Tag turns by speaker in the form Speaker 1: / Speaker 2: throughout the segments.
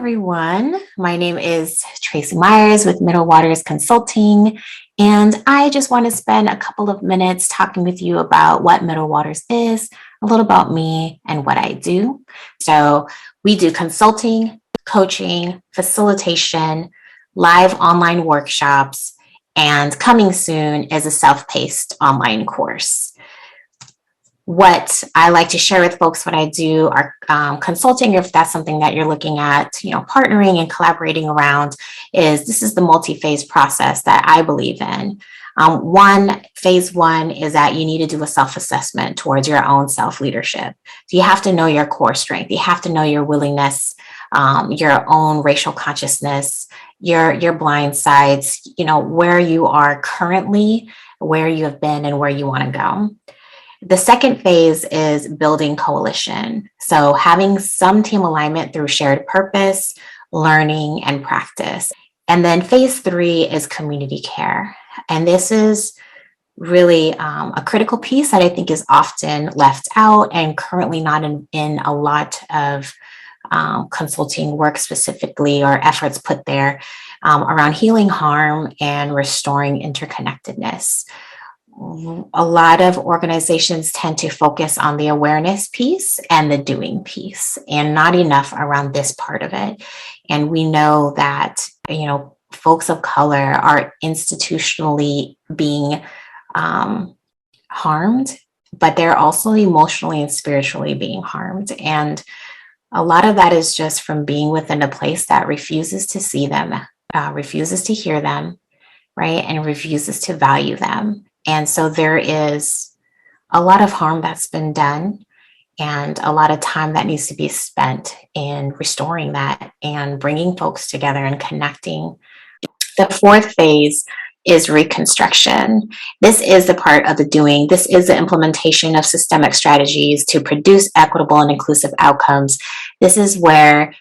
Speaker 1: everyone. My name is Tracy Myers with Middle Waters Consulting, and I just want to spend a couple of minutes talking with you about what Middle Waters is, a little about me and what I do. So, we do consulting, coaching, facilitation, live online workshops, and coming soon is a self-paced online course. What I like to share with folks when I do our consulting, if that's something that you're looking at, partnering and collaborating around, is this is the multi-phase process that I believe in. Phase one is that you need to do a self-assessment towards your own self-leadership. So you have to know your core strength. You have to know your willingness, your own racial consciousness, your blind sides, where you are currently, where you have been, and where you want to go. The second phase is building coalition. So having some team alignment through shared purpose, learning, and practice. And then phase three is community care. And this is really a critical piece that I think is often left out and currently not in a lot of consulting work specifically, or efforts put there around healing harm and restoring interconnectedness. A lot of organizations tend to focus on the awareness piece and the doing piece, and not enough around this part of it. And we know that, folks of color are institutionally being harmed, but they're also emotionally and spiritually being harmed. And a lot of that is just from being within a place that refuses to see them, refuses to hear them, right? And refuses to value them. And so there is a lot of harm that's been done, and a lot of time that needs to be spent in restoring that and bringing folks together and connecting. The fourth phase is reconstruction. This is the part of the doing. This is the implementation of systemic strategies to produce equitable and inclusive outcomes. This is where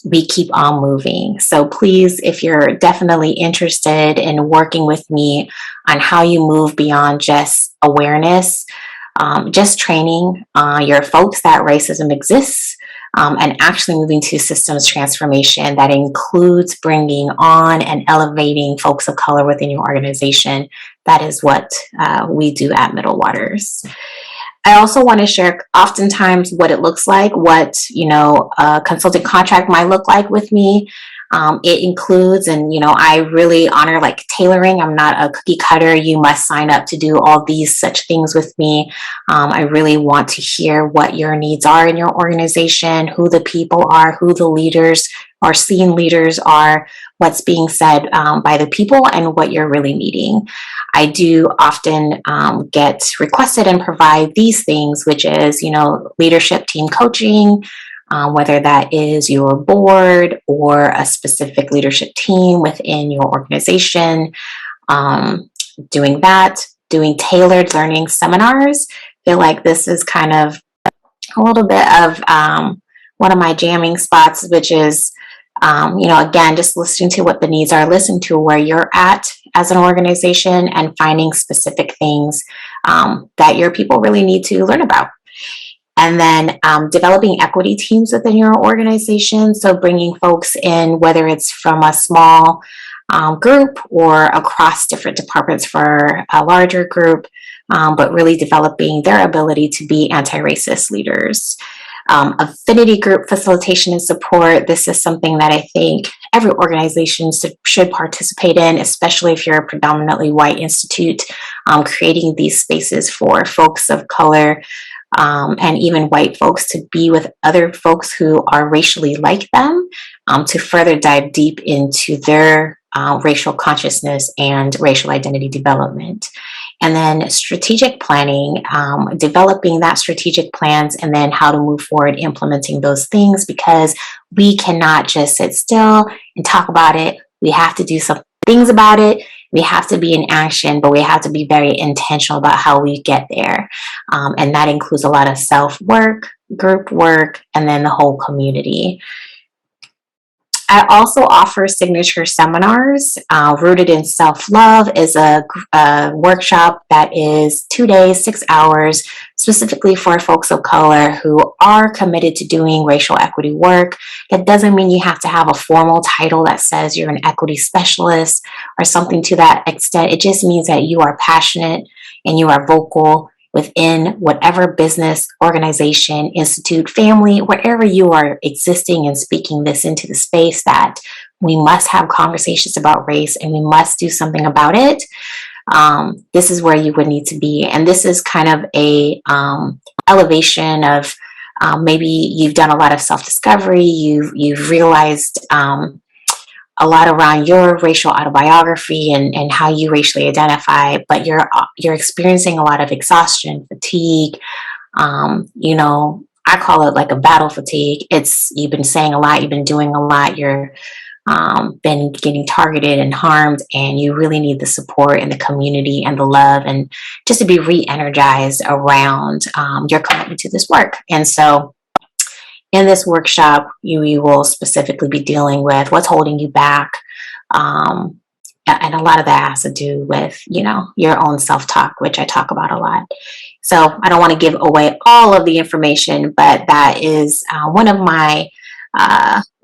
Speaker 1: we keep on moving. So please, if you're definitely interested in working with me on how you move beyond just awareness, just training your folks that racism exists, and actually moving to systems transformation that includes bringing on and elevating folks of color within your organization, that is what we do at Middle Waters. I also want to share oftentimes what it looks like, what, a consulting contract might look like with me. It includes, and, I really honor like tailoring. I'm not a cookie cutter. You must sign up to do all these such things with me. I really want to hear what your needs are in your organization, who the people are, who the leaders or seen leaders are, what's being said by the people, and what you're really needing. I do often get requested and provide these things, which is, leadership team coaching, whether that is your board or a specific leadership team within your organization. Doing that, doing tailored learning seminars. I feel like this is kind of a little bit of one of my jamming spots, which is, again, just listening to what the needs are, listening to where you're at as an organization, and finding specific things that your people really need to learn about. And then developing equity teams within your organization. So bringing folks in, whether it's from a small group or across different departments for a larger group, but really developing their ability to be anti-racist leaders. Affinity group facilitation and support. This is something that I think every organization should participate in, especially if you're a predominantly white institute, creating these spaces for folks of color and even white folks to be with other folks who are racially like them, to further dive deep into their racial consciousness and racial identity development. And then strategic planning, developing that strategic plans, and then how to move forward implementing those things, because we cannot just sit still and talk about it. We have to do some things about it. We have to be in action, but we have to be very intentional about how we get there. And that includes a lot of self-work, group work, and then the whole community. I also offer signature seminars. Rooted in Self-Love is a workshop that is 2 days, 6 hours, specifically for folks of color who are committed to doing racial equity work. That doesn't mean you have to have a formal title that says you're an equity specialist or something to that extent. It just means that you are passionate and you are vocal within whatever business, organization, institute, family, wherever you are existing and speaking this into the space, that we must have conversations about race and we must do something about it. This is where you would need to be. And this is kind of a elevation of maybe you've done a lot of self-discovery, you've realized a lot around your racial autobiography and how you racially identify, but you're experiencing a lot of exhaustion, fatigue. I call it like a battle fatigue. It's you've been saying a lot, you've been doing a lot, you're been getting targeted and harmed, and you really need the support and the community and the love, and just to be re-energized around your commitment to this work. And so in this workshop, you will specifically be dealing with what's holding you back. And a lot of that has to do with, your own self-talk, which I talk about a lot. So I don't want to give away all of the information, but that is one of my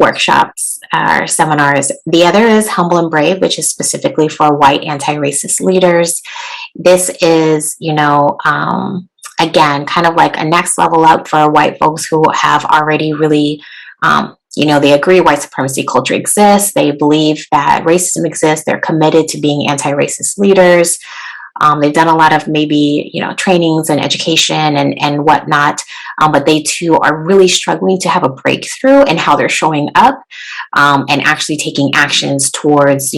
Speaker 1: workshops or seminars. The other is Humble and Brave, which is specifically for white anti-racist leaders. This is, again, kind of like a next level up for white folks who have already really, they agree white supremacy culture exists. They believe that racism exists. They're committed to being anti-racist leaders. They've done a lot of maybe, trainings and education and whatnot, but they too are really struggling to have a breakthrough in how they're showing up and actually taking actions towards,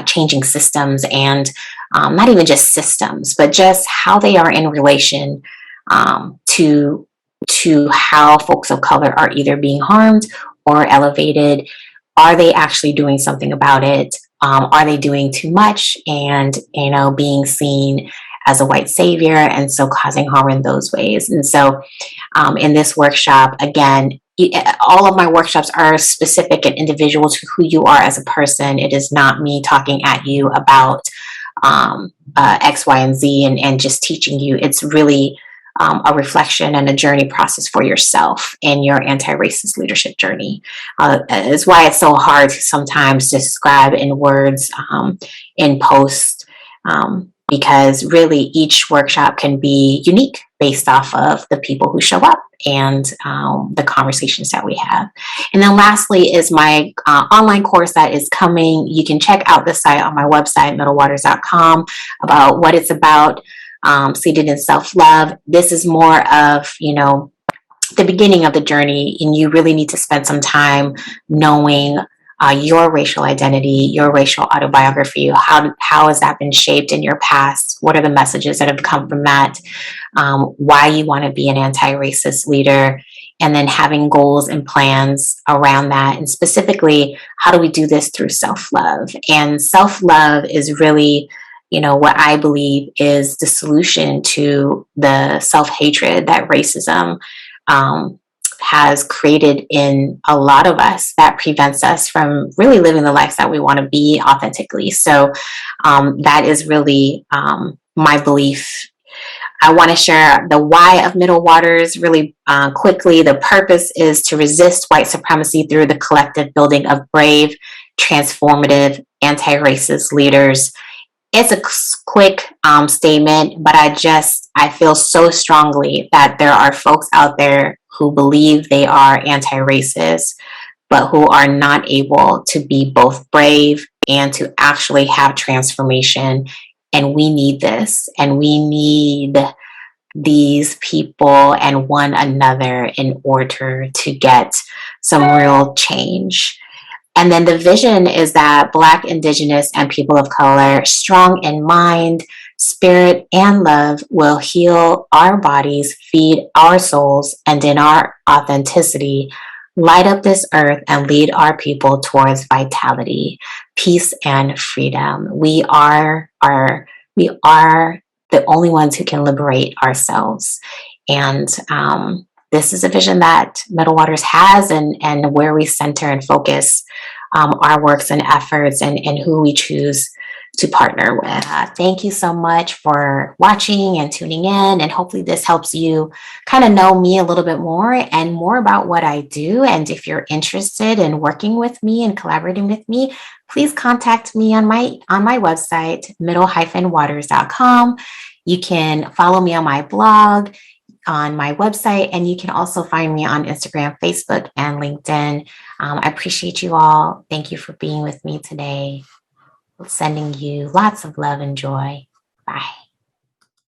Speaker 1: changing systems and not even just systems, but just how they are in relation to how folks of color are either being harmed or elevated. Are they actually doing something about it? Are they doing too much and, being seen as a white savior and so causing harm in those ways? And so in this workshop, again, all of my workshops are specific and individual to who you are as a person. It is not me talking at you about X, Y, and Z and just teaching you. It's really a reflection and a journey process for yourself and your anti-racist leadership journey. It's why it's so hard to sometimes describe in words in posts, because really each workshop can be unique based off of the people who show up and the conversations that we have. And then lastly is my online course that is coming. You can check out the site on my website, middlewaters.com, about what it's about. Seated in Self-Love. This is more of, the beginning of the journey, and you really need to spend some time knowing your racial identity, your racial autobiography. How has that been shaped in your past? What are the messages that have come from that? Why you want to be an anti-racist leader, and then having goals and plans around that. And specifically, how do we do this through self-love? And self-love is really what I believe is the solution to the self-hatred that racism has created in a lot of us that prevents us from really living the lives that we want to be authentically. So that is really my belief. I want to share the why of Middle Waters really quickly. The purpose is to resist white supremacy through the collective building of brave, transformative, anti-racist leaders. It's a quick statement, but I feel so strongly that there are folks out there who believe they are anti-racist, but who are not able to be both brave and to actually have transformation. And we need this, and we need these people and one another in order to get some real change. And then the vision is that Black, Indigenous, and people of color, strong in mind, spirit, and love, will heal our bodies, feed our souls, and in our authenticity, light up this earth and lead our people towards vitality, peace, and freedom. We are the only ones who can liberate ourselves. And this is a vision that Middle Waters has, and where we center and focus our works and efforts, and who we choose to partner with. Thank you so much for watching and tuning in. And hopefully, this helps you kind of know me a little bit more and more about what I do. And if you're interested in working with me and collaborating with me, please contact me on my website, middle-waters.com. You can follow me on my blog, on my website, and you can also find me on Instagram, Facebook, and LinkedIn. I appreciate you all. Thank you for being with me today. Sending you lots of love and joy. Bye.